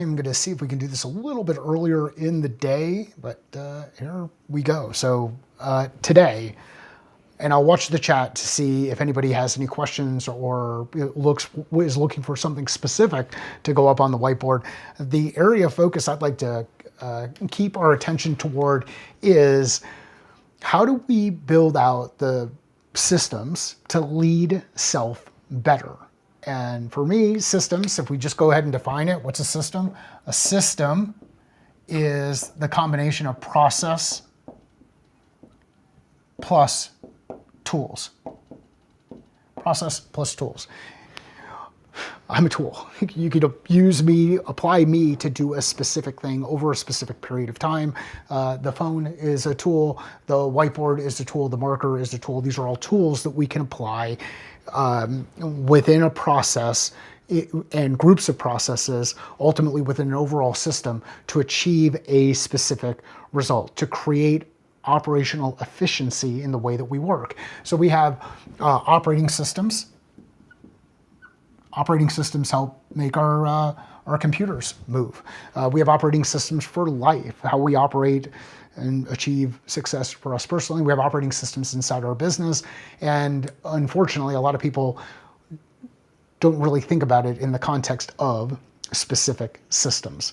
I'm going to see if we can do this a little bit earlier in the day, but here we go. So today, and I'll watch the chat to see if anybody has any questions or is looking for something specific to go up on the whiteboard. The area of focus I'd like to keep our attention toward is how do we build out the systems to lead self better? And for me, systems, if we just go ahead and define it, what's a system? A system is the combination of process plus tools. Process plus tools. I'm a tool. You could apply me to do a specific thing over a specific period of time. The phone is a tool, the whiteboard is a tool, the marker is a tool. These are all tools that we can apply within a process and groups of processes, ultimately within an overall system to achieve a specific result, to create operational efficiency in the way that we work. So we have operating systems. Operating systems help make our computers move. We have operating systems for life, how we operate and achieve success for us personally. We have operating systems inside our business. And unfortunately, a lot of people don't really think about it in the context of specific systems.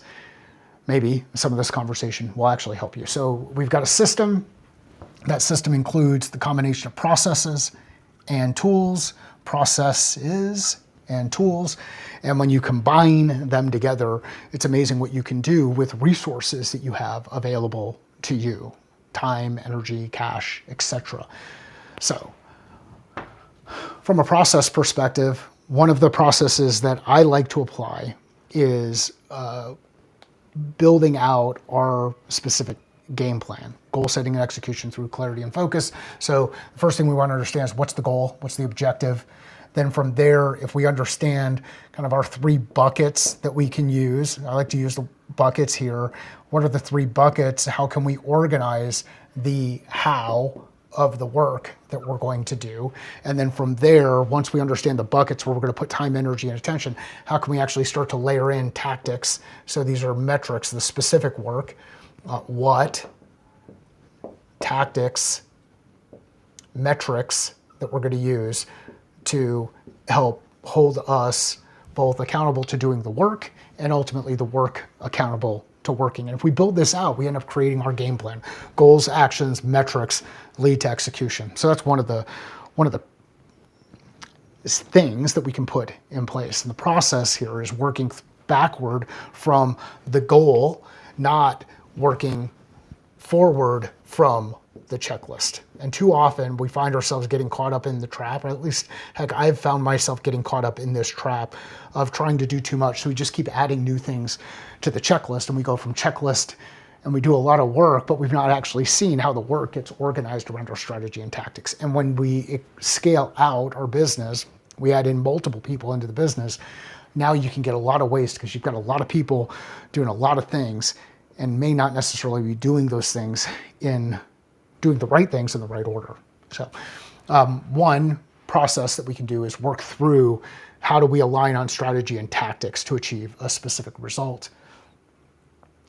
Maybe some of this conversation will actually help you. So we've got a system. That system includes the combination of processes and tools, processes and tools. And when you combine them together, it's amazing what you can do with resources that you have available to you: time, energy, cash, etc. So from a process perspective, one of the processes that I like to apply is building out our specific game plan, goal setting and execution through clarity and focus. So the first thing we want to understand is what's the goal, what's the objective. Then from there, if we understand kind of our three buckets that we can use, I like to use the buckets here. What are the three buckets? How can we organize the how of the work that we're going to do? And then from there, once we understand the buckets where we're going to put time, energy, and attention, how can we actually start to layer in tactics? So these are metrics, the specific work, what, tactics, metrics that we're going to use to help hold us both accountable to doing the work and ultimately the work accountable to working. And if we build this out, we end up creating our game plan: goals, actions, metrics, lead to execution. So that's one of the things that we can put in place. And the process here is working backward from the goal, not working forward from the checklist. And too often we find ourselves getting caught up in the trap, or at least, heck, I've found myself getting caught up in this trap of trying to do too much. So we just keep adding new things to the checklist, and we go from checklist and we do a lot of work, but we've not actually seen how the work gets organized around our strategy and tactics. And when we scale out our business, we add in multiple people into the business. Now you can get a lot of waste because you've got a lot of people doing a lot of things and may not necessarily be doing those things doing the right things in the right order. So one process that we can do is work through how do we align on strategy and tactics to achieve a specific result.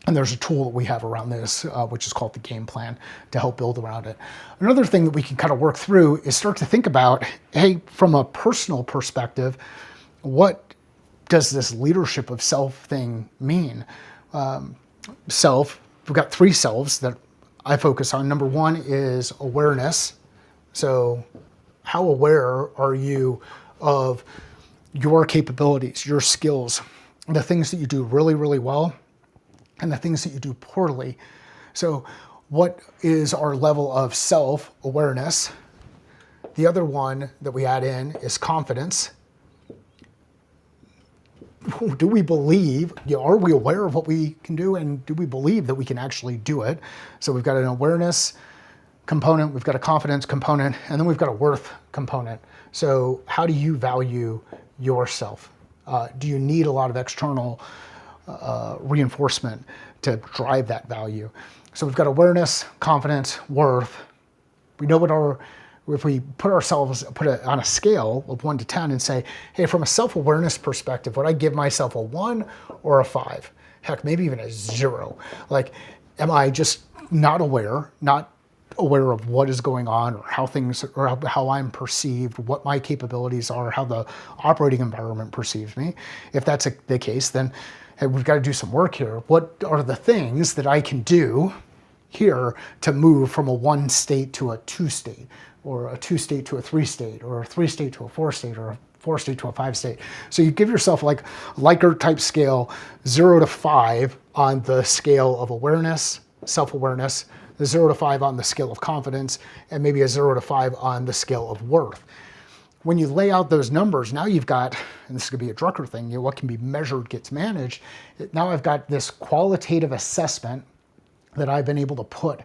And there's a tool that we have around this, which is called the game plan, to help build around it. Another thing that we can kind of work through is start to think about, hey, from a personal perspective, what does this leadership of self thing mean? Self, we've got three selves that I focus on. Number one is awareness. So how aware are you of your capabilities, your skills, the things that you do really, really well, and the things that you do poorly? So what is our level of self-awareness? The other one that we add in is confidence. Do we believe, are we aware of what we can do, and do we believe that we can actually do it? So we've got an awareness component, we've got a confidence component, and then we've got a worth component. So how do you value yourself? Do you need a lot of external reinforcement to drive that value? So we've got awareness, confidence, worth. We know what if we put it on a scale of 1 to 10 and say, hey, from a self-awareness perspective, would I give myself a 1 or a 5? heck, maybe even a 0. Like, am I just not aware of what is going on, or how things, or how I'm perceived, what my capabilities are, how the operating environment perceives me? If that's the case, then hey, we've got to do some work here. What are the things that I can do here to move from a 1 state to a 2 state, or a 2 state to a 3 state, or a 3 state to a 4 state, or a 4 state to a 5 state? So you give yourself like a Likert type scale, 0 to 5 on the scale of awareness, self-awareness, the 0 to 5 on the scale of confidence, and maybe a 0 to 5 on the scale of worth. When you lay out those numbers, now you've got, and this could be a Drucker thing, what can be measured gets managed. Now I've got this qualitative assessment that I've been able to put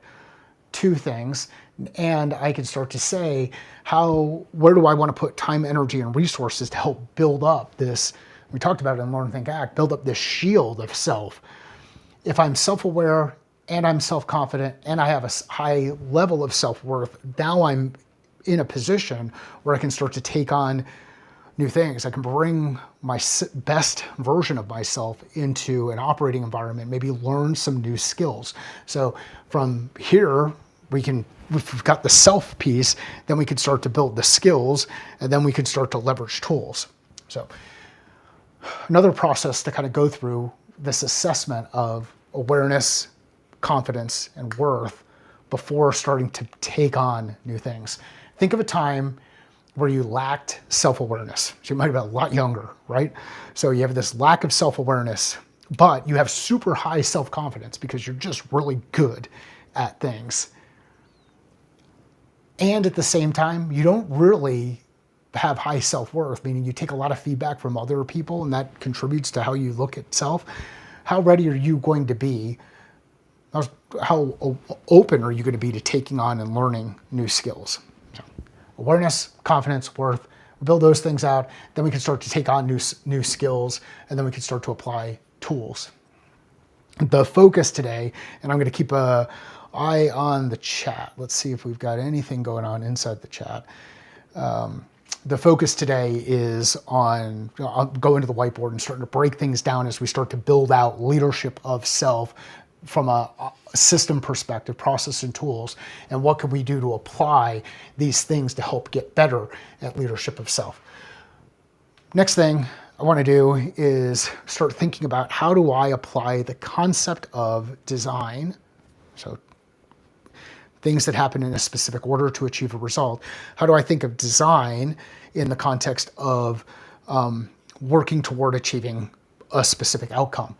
to things, and I can start to say, where do I want to put time, energy, and resources to help build up this, we talked about it in Learn, Think, Act, build up this shield of self. If I'm self-aware and I'm self-confident and I have a high level of self-worth, now I'm in a position where I can start to take on new things. I can bring my best version of myself into an operating environment, maybe learn some new skills. So from here, we've got the self piece, then we can start to build the skills, and then we can start to leverage tools. So another process to kind of go through this assessment of awareness, confidence, and worth before starting to take on new things. Think of a time where you lacked self-awareness. So you might have been a lot younger, right? So you have this lack of self-awareness, but you have super high self-confidence because you're just really good at things. And at the same time, you don't really have high self-worth, meaning you take a lot of feedback from other people and that contributes to how you look at self. How ready are you going to be? How open are you going to be to taking on and learning new skills? So, awareness, confidence, worth, we build those things out, then we can start to take on new skills, and then we can start to apply tools. The focus today, and I'm going to keep an eye on the chat. Let's see if we've got anything going on inside the chat. The focus today is on, I'll go into the whiteboard and starting to break things down as we start to build out leadership of self from a system perspective, process and tools, and what can we do to apply these things to help get better at leadership of self. Next thing I want to do is start thinking about, how do I apply the concept of design, so things that happen in a specific order to achieve a result. How do I think of design in the context of working toward achieving a specific outcome?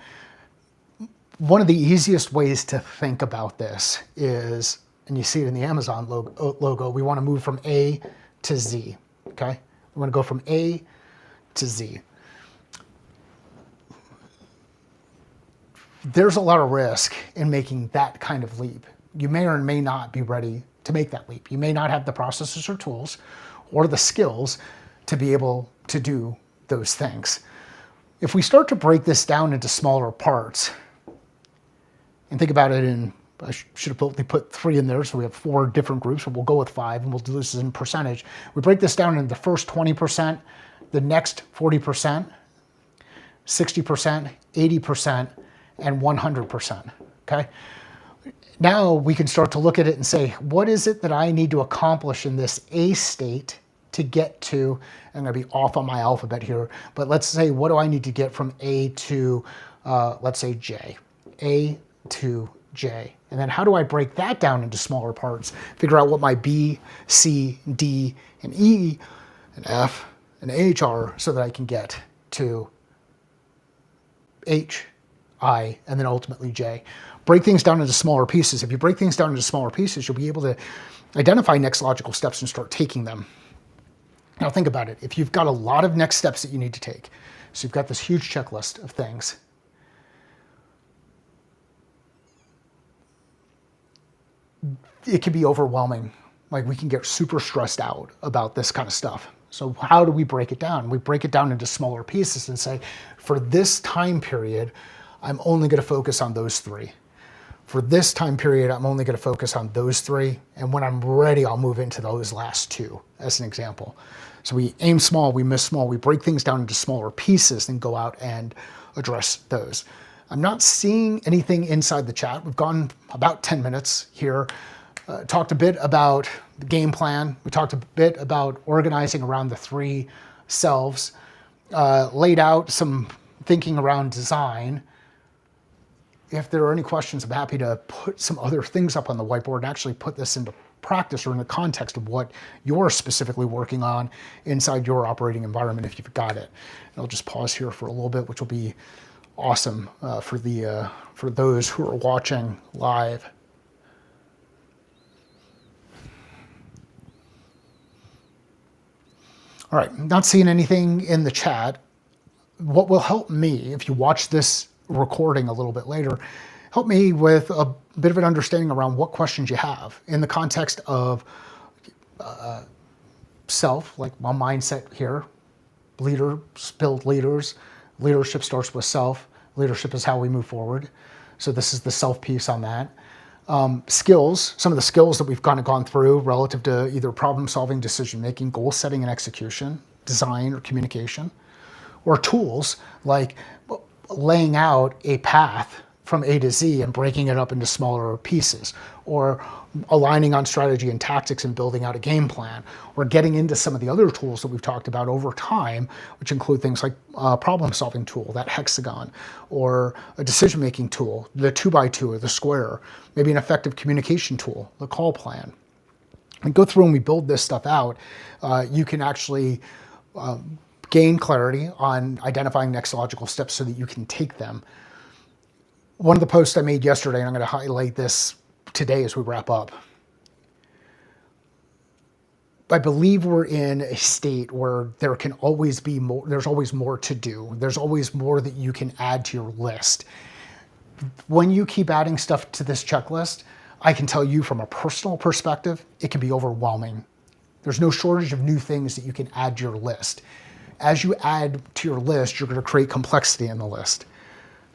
One of the easiest ways to think about this is, and you see it in the Amazon logo, we want to move from A to Z, okay? We want to go from A to Z. There's a lot of risk in making that kind of leap. You may or may not be ready to make that leap. You may not have the processes or tools or the skills to be able to do those things. If we start to break this down into smaller parts, and think about it in, I should have put 3 in there, so we have 4 different groups, but we'll go with 5, and we'll do this in percentage. We break this down into the first 20%, the next 40%, 60%, 80%, and 100%, okay? Now we can start to look at it and say, what is it that I need to accomplish in this A state to get to, I'm gonna be off on my alphabet here, but let's say, what do I need to get from A to, let's say J, A to J. And then how do I break that down into smaller parts, figure out what my B, C, D, and E, and F, and H are, so that I can get to H, I, and then ultimately J. Break things down into smaller pieces. If you break things down into smaller pieces, you'll be able to identify next logical steps and start taking them. Now think about it. If you've got a lot of next steps that you need to take, so you've got this huge checklist of things, it can be overwhelming. Like, we can get super stressed out about this kind of stuff. So how do we break it down? We break it down into smaller pieces and say, for this time period, I'm only going to focus on those 3. For this time period, I'm only going to focus on those 3. And when I'm ready, I'll move into those last 2, as an example. So we aim small, we miss small, we break things down into smaller pieces and go out and address those. I'm not seeing anything inside the chat. We've gone about 10 minutes here. Talked a bit about the game plan. We talked a bit about organizing around the 3 selves. Laid out some thinking around design. If there are any questions, I'm happy to put some other things up on the whiteboard and actually put this into practice or in the context of what you're specifically working on inside your operating environment if you've got it. And I'll just pause here for a little bit, which will be awesome for those who are watching live. All right, not seeing anything in the chat. What will help me, if you watch this recording a little bit later, help me with a bit of an understanding around what questions you have in the context of self, like my mindset here. Leaders build leaders. Leadership starts with self. Leadership is how we move forward. So this is the self piece on that. Skills, some of the skills that we've kind of gone through relative to either problem solving, decision making, goal setting and execution, design or communication, or tools like laying out a path from A to Z and breaking it up into smaller pieces, or aligning on strategy and tactics and building out a game plan, or getting into some of the other tools that we've talked about over time, which include things like a problem-solving tool, that hexagon, or a decision-making tool, the 2x2 or the square, maybe an effective communication tool, the call plan. And go through and we build this stuff out, you can actually gain clarity on identifying next logical steps so that you can take them. One of the posts I made yesterday, and I'm going to highlight this today as we wrap up. I believe we're in a state where there can always be more, there's always more to do. There's always more that you can add to your list. When you keep adding stuff to this checklist, I can tell you from a personal perspective, it can be overwhelming. There's no shortage of new things that you can add to your list. As you add to your list, you're going to create complexity in the list.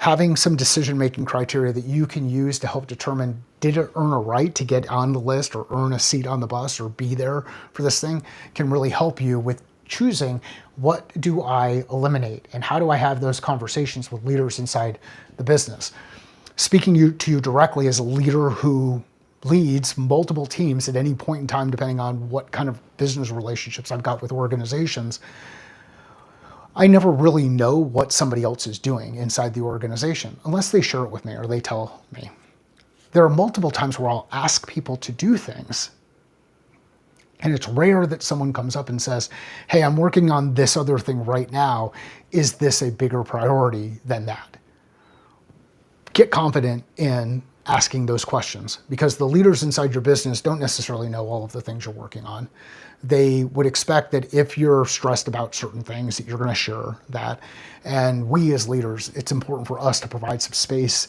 Having some decision-making criteria that you can use to help determine, did it earn a right to get on the list or earn a seat on the bus or be there for this thing, can really help you with choosing what do I eliminate and how do I have those conversations with leaders inside the business. Speaking to you directly as a leader who leads multiple teams at any point in time, depending on what kind of business relationships I've got with organizations, I never really know what somebody else is doing inside the organization unless they share it with me or they tell me. There are multiple times where I'll ask people to do things, and it's rare that someone comes up and says, hey, I'm working on this other thing right now. Is this a bigger priority than that? Get confident in asking those questions, because the leaders inside your business don't necessarily know all of the things you're working on. They would expect that if you're stressed about certain things, that you're going to share that. And we as leaders, it's important for us to provide some space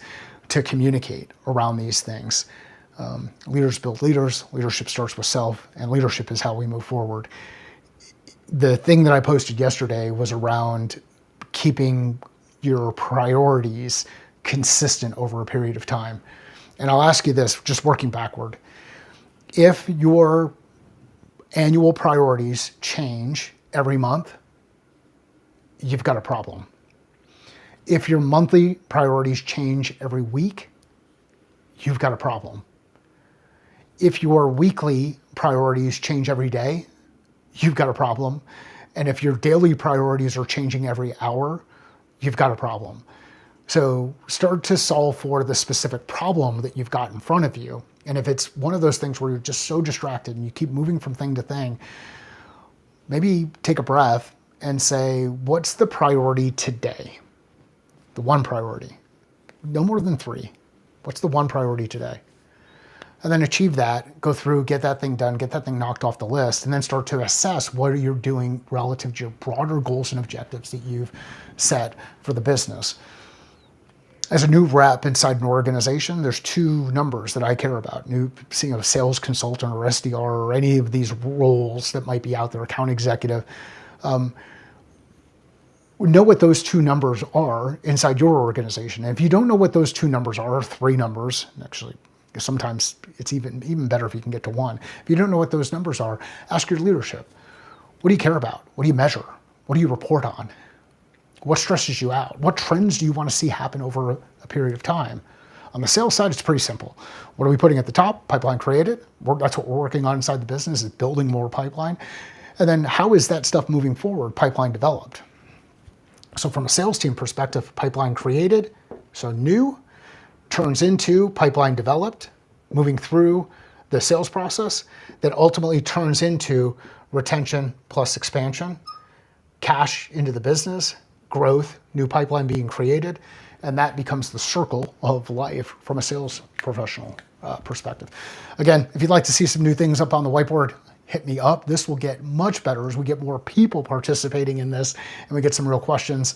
to communicate around these things. Leaders build leaders, leadership starts with self, and leadership is how we move forward. The thing that I posted yesterday was around keeping your priorities consistent over a period of time. And I'll ask you this, just working backward. If your annual priorities change every month, you've got a problem. If your monthly priorities change every week, you've got a problem. If your weekly priorities change every day, you've got a problem. And if your daily priorities are changing every hour, you've got a problem. So start to solve for the specific problem that you've got in front of you. And if it's one of those things where you're just so distracted and you keep moving from thing to thing, maybe take a breath and say, what's the priority today? The one priority. No more than 3. What's the one priority today? And then achieve that, go through, get that thing done, get that thing knocked off the list, and then start to assess what you're doing relative to your broader goals and objectives that you've set for the business. As a new rep inside an organization, there's 2 numbers that I care about. Seeing a sales consultant or SDR or any of these roles that might be out there, account executive. Know what those 2 numbers are inside your organization. And if you don't know what those 2 numbers are, 3 numbers, actually, sometimes it's even better if you can get to 1. If you don't know what those numbers are, ask your leadership. What do you care about? What do you measure? What do you report on? What stresses you out? What trends do you want to see happen over a period of time. On the sales side, it's pretty simple. What are we putting at the top? Pipeline created. That's what we're working on inside the business, is building more pipeline. And then how is that stuff moving forward? Pipeline developed. So from a sales team perspective, pipeline created, so new, turns into pipeline developed, moving through the sales process, that ultimately turns into retention plus expansion, cash into the business, growth, new pipeline being created, and that becomes the circle of life from a sales professional perspective. Again, if you'd like to see some new things up on the whiteboard, hit me up. This will get much better as we get more people participating in this and we get some real questions.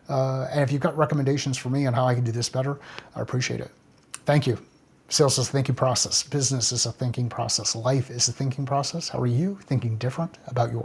And if you've got recommendations for me on how I can do this better, I appreciate it. Thank you. Sales is a thinking process. Business is a thinking process. Life is a thinking process. How are you thinking different about yours?